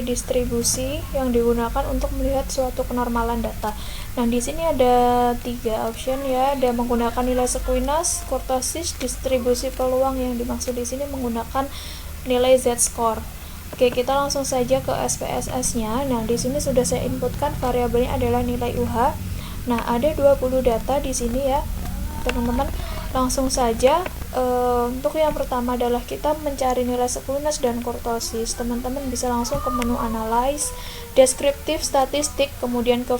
distribusi yang digunakan untuk melihat suatu kenormalan data. Nah, di sini ada 3 option ya, ada menggunakan nilai Squinus, kurtosis, distribusi peluang yang dimaksud di sini menggunakan nilai Z-score. Oke, kita langsung saja ke SPSS-nya. Nah, di sini sudah saya inputkan variabelnya adalah nilai UH. Nah, ada 20 data di sini ya, teman-teman. Langsung saja untuk yang pertama adalah kita mencari nilai Squinus dan kurtosis. Teman-teman bisa langsung ke menu analyze, deskriptif, statistik, kemudian ke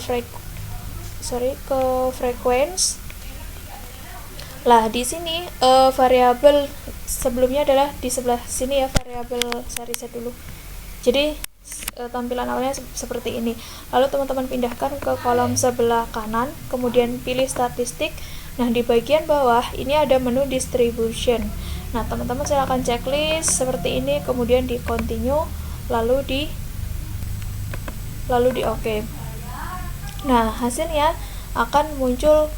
frequency. Lah, di sini variabel sebelumnya adalah di sebelah sini ya, variabel saya reset dulu. Jadi tampilan awalnya seperti ini. Lalu teman-teman pindahkan ke kolom sebelah kanan, kemudian pilih statistik. Nah, di bagian bawah ini ada menu distribution. Nah, teman-teman silakan checklist seperti ini, kemudian di continue, lalu di OK. Nah, hasilnya akan muncul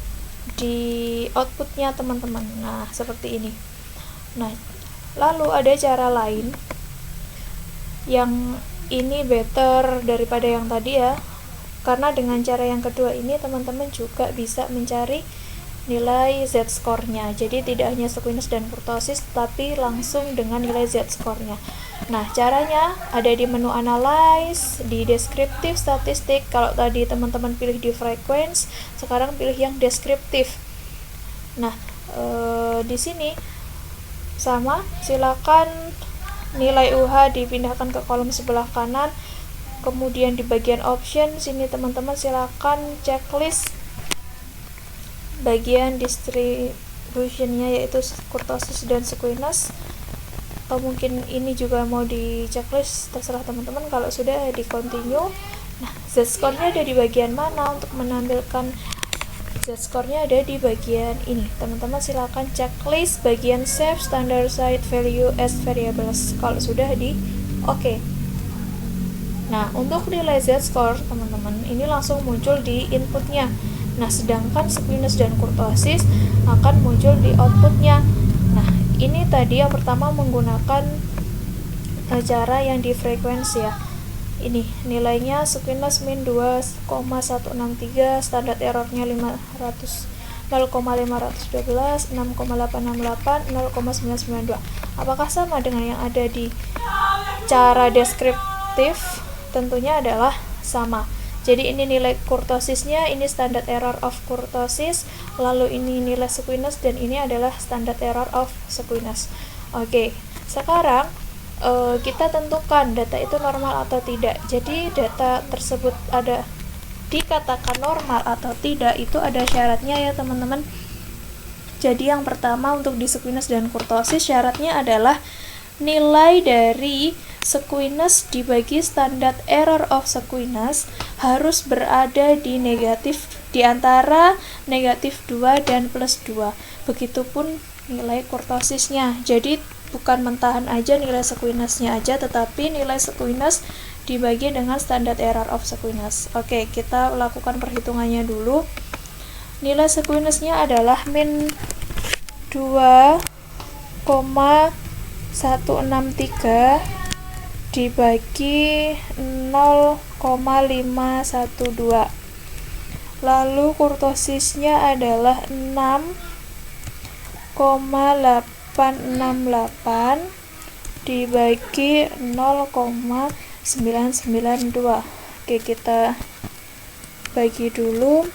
di outputnya teman-teman. Nah, seperti ini. Nah, lalu ada cara lain yang ini better daripada yang tadi ya, karena dengan cara yang kedua ini teman-teman juga bisa mencari nilai Z-score-nya. Jadi tidak hanya Squinus dan kurtosis, tapi langsung dengan nilai Z-score-nya. Nah, caranya ada di menu analyze, di deskriptif, statistik. Kalau tadi teman-teman pilih di frequency, sekarang pilih yang deskriptif. Nah, di sini sama, silakan nilai UH dipindahkan ke kolom sebelah kanan. Kemudian di bagian option sini teman-teman silakan checklist bagian distributionnya, yaitu kurtosis dan Squinus. Atau mungkin ini juga mau di checklist, terserah teman-teman. Kalau sudah di continue. Nah, Z-score-nya ada di bagian mana? Untuk menampilkan Z-score-nya ada di bagian ini. Teman-teman silakan checklist bagian save standardized value as variables kalau sudah di OK. Nah, untuk nilai Z-score teman-teman ini langsung muncul di inputnya. Nah, sedangkan Squinus dan kurtosis akan muncul di outputnya. Nah, ini tadi yang pertama menggunakan cara yang di frekuensi ya. Ini nilainya Squinus min 2,163, standar errornya 0,512, 6,868, 0,992. Apakah sama dengan yang ada di cara deskriptif? Tentunya adalah sama. Jadi ini nilai kurtosisnya, ini standard error of kurtosis, lalu ini nilai Squinus, dan ini adalah standard error of Squinus. Oke, sekarang kita tentukan data itu normal atau tidak. Jadi data tersebut ada dikatakan normal atau tidak itu ada syaratnya ya teman-teman. Jadi yang pertama untuk di Squinus dan kurtosis syaratnya adalah nilai dari Squinus dibagi standard error of Squinus harus berada di negatif, di antara negatif 2 dan plus 2. Begitupun nilai kurtosisnya. Jadi bukan mentahan aja nilai Squinusnya aja, tetapi nilai Squinus dibagi dengan standard error of Squinus. Oke, kita lakukan perhitungannya dulu. Nilai Squinusnya adalah min 2,163 dibagi 0,512. Lalu kurtosisnya adalah 6,868 dibagi 0,992. Oke, kita bagi dulu.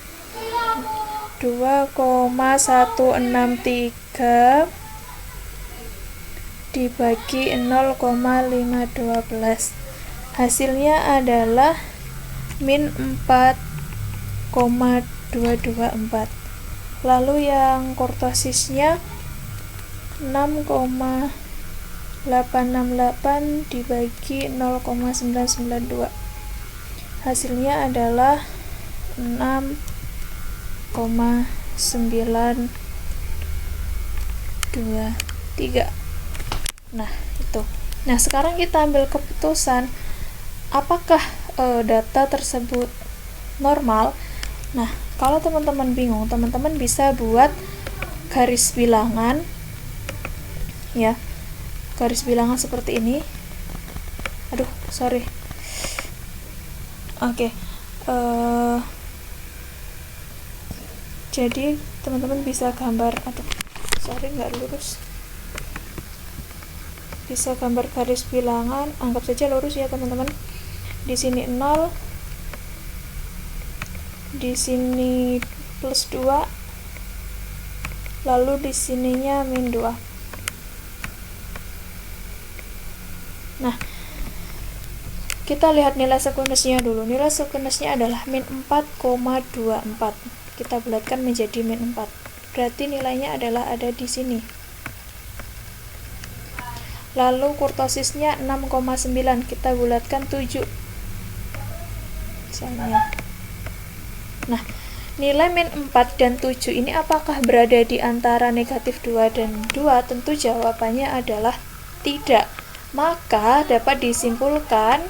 2,163 dibagi 0,512, hasilnya adalah min 4,224. Lalu yang kurtosisnya 6,868 dibagi 0,992, hasilnya adalah 6,923. Nah, itu. Nah, sekarang kita ambil keputusan apakah data tersebut normal. Nah, kalau teman-teman bingung, teman-teman bisa buat garis bilangan ya. Garis bilangan seperti ini. Oke. Jadi teman-teman bisa gambar, nggak lurus, bisa gambar garis bilangan, anggap saja lurus ya teman-teman. Di sini 0, di sini plus 2, lalu di sininya min 2. Nah, kita lihat nilai sekuensnya dulu. Nilai sekuensnya adalah min 4,24. Kita bulatkan menjadi min 4. Berarti nilainya adalah ada di sini. Lalu kurtosisnya 6,9. Kita bulatkan 7. Misalnya. Nah, nilai min 4 dan 7 ini apakah berada di antara negatif 2 dan 2? Tentu jawabannya adalah tidak. Maka dapat disimpulkan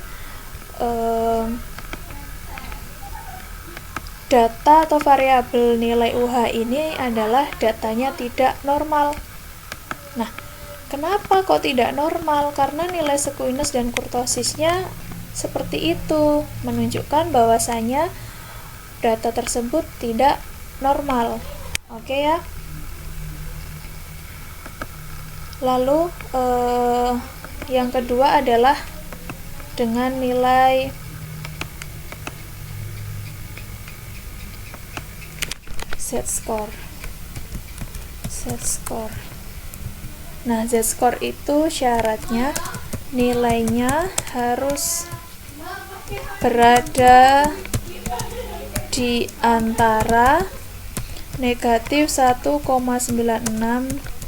data atau variabel nilai UH ini adalah datanya tidak normal. Nah, kenapa kok tidak normal? Karena nilai sekuens dan kurtosisnya seperti itu, menunjukkan bahwasanya data tersebut tidak normal. Oke ya. Lalu yang kedua adalah dengan nilai z-score. Nah, z-score itu syaratnya nilainya harus berada di antara negatif 1,96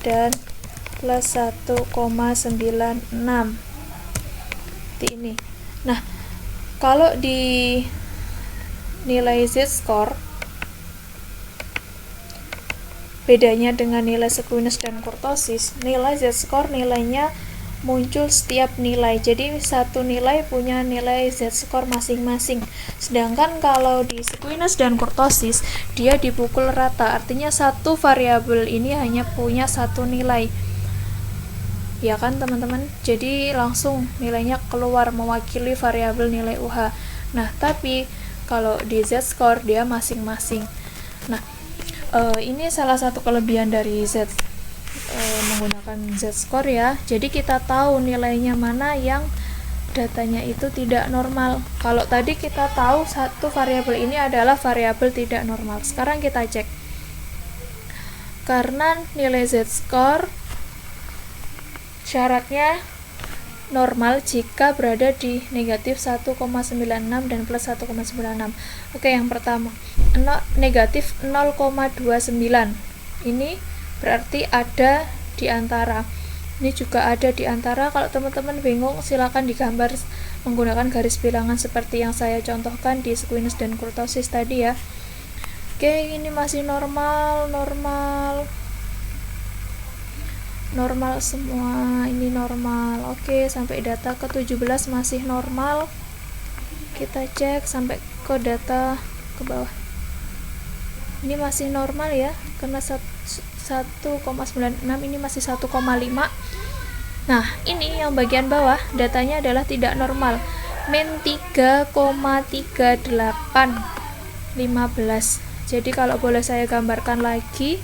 dan plus 1,96 seperti ini. Nah, kalau di nilai z-score bedanya dengan nilai sekuens dan kurtosis, nilai z-score nilainya muncul setiap nilai. Jadi satu nilai punya nilai z-score masing-masing. Sedangkan kalau di sekuens dan kurtosis dia dipukul rata. Artinya satu variabel ini hanya punya satu nilai. Ya kan teman-teman? Jadi langsung nilainya keluar mewakili variabel nilai UH. Nah, tapi kalau di z-score dia masing-masing. Nah, ini salah satu kelebihan dari menggunakan z-score ya. Jadi kita tahu nilainya mana yang datanya itu tidak normal. Kalau tadi kita tahu satu variabel ini adalah variabel tidak normal. Sekarang kita cek. Karena nilai z-score syaratnya normal jika berada di negatif 1,96 dan plus 1,96. Oke, yang pertama negatif 0,29. Ini berarti ada di antara. Ini juga ada di antara. Kalau teman-teman bingung, silakan digambar menggunakan garis bilangan seperti yang saya contohkan di sekuens dan kurtosis tadi ya. Oke, ini masih normal semua, ini normal. Oke, sampai data ke-17 masih normal. Kita cek sampai ke data ke bawah. Ini masih normal ya, karena 1,96, ini masih 1,5. Nah, ini yang bagian bawah datanya adalah tidak normal. Min 3,3815. Jadi kalau boleh saya gambarkan lagi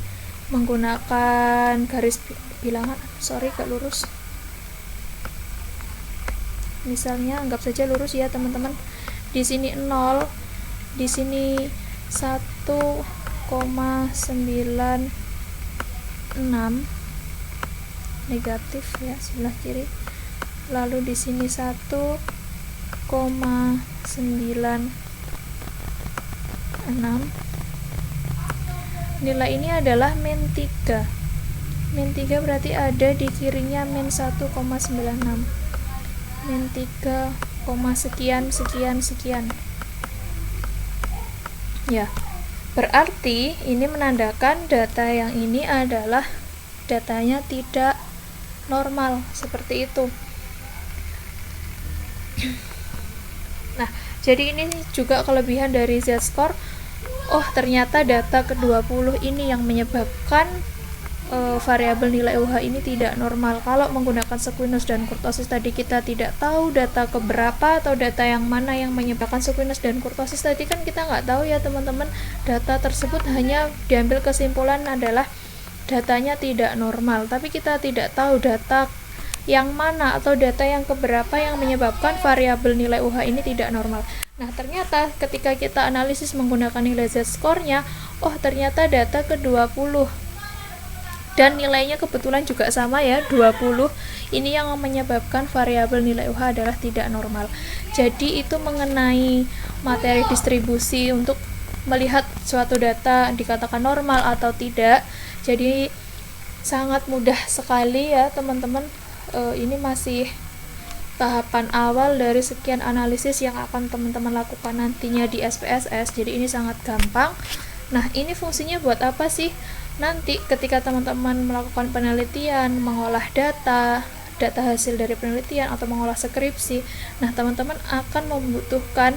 menggunakan garis bilangan, gak lurus. Misalnya anggap saja lurus ya teman-teman. Di sini 0, di sini 1,96 negatif ya sebelah kiri. Lalu di sini 1,96. Nilai ini adalah min 3. Min 3 berarti ada di kirinya min 1,96. Min 3, sekian. Ya, berarti ini menandakan data yang ini adalah datanya tidak normal, seperti itu. Nah, jadi ini juga kelebihan dari z-score. Oh, ternyata data ke-20 ini yang menyebabkan variabel nilai UH ini tidak normal. Kalau menggunakan squinus dan kurtosis tadi kita tidak tahu data keberapa atau data yang mana yang menyebabkan squinus dan kurtosis tadi kan kita nggak tahu ya teman-teman. Data tersebut hanya diambil kesimpulan adalah datanya tidak normal, tapi kita tidak tahu data yang mana atau data yang keberapa yang menyebabkan variabel nilai UH ini tidak normal. Nah, ternyata ketika kita analisis menggunakan nilai z-score-nya, oh ternyata data ke-20 dan nilainya kebetulan juga sama ya, 20. Ini yang menyebabkan variabel nilai UH adalah tidak normal. Jadi itu mengenai materi distribusi untuk melihat suatu data dikatakan normal atau tidak. Jadi sangat mudah sekali ya teman-teman. Ini masih tahapan awal dari sekian analisis yang akan teman-teman lakukan nantinya di SPSS. Jadi ini sangat gampang. Nah, ini fungsinya buat apa sih? Nanti ketika teman-teman melakukan penelitian, mengolah data hasil dari penelitian atau mengolah skripsi, nah teman-teman akan membutuhkan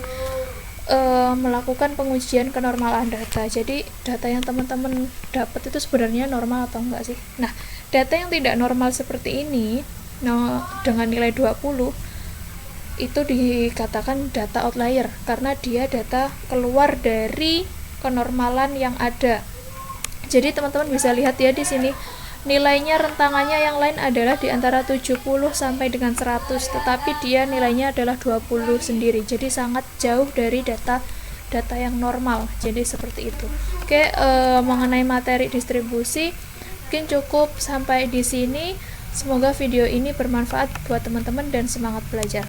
melakukan pengujian kenormalan data. Jadi data yang teman-teman dapat itu sebenarnya normal atau enggak sih? Nah, data yang tidak normal seperti ini dengan nilai 20 itu dikatakan data outlier karena dia data keluar dari kenormalan yang ada. Jadi teman-teman bisa lihat ya di sini nilainya rentangannya yang lain adalah di antara 70 sampai dengan 100, tetapi dia nilainya adalah 20 sendiri. Jadi sangat jauh dari data yang normal. Jadi seperti itu. Oke, mengenai materi distribusi mungkin cukup sampai di sini. Semoga video ini bermanfaat buat teman-teman dan semangat belajar.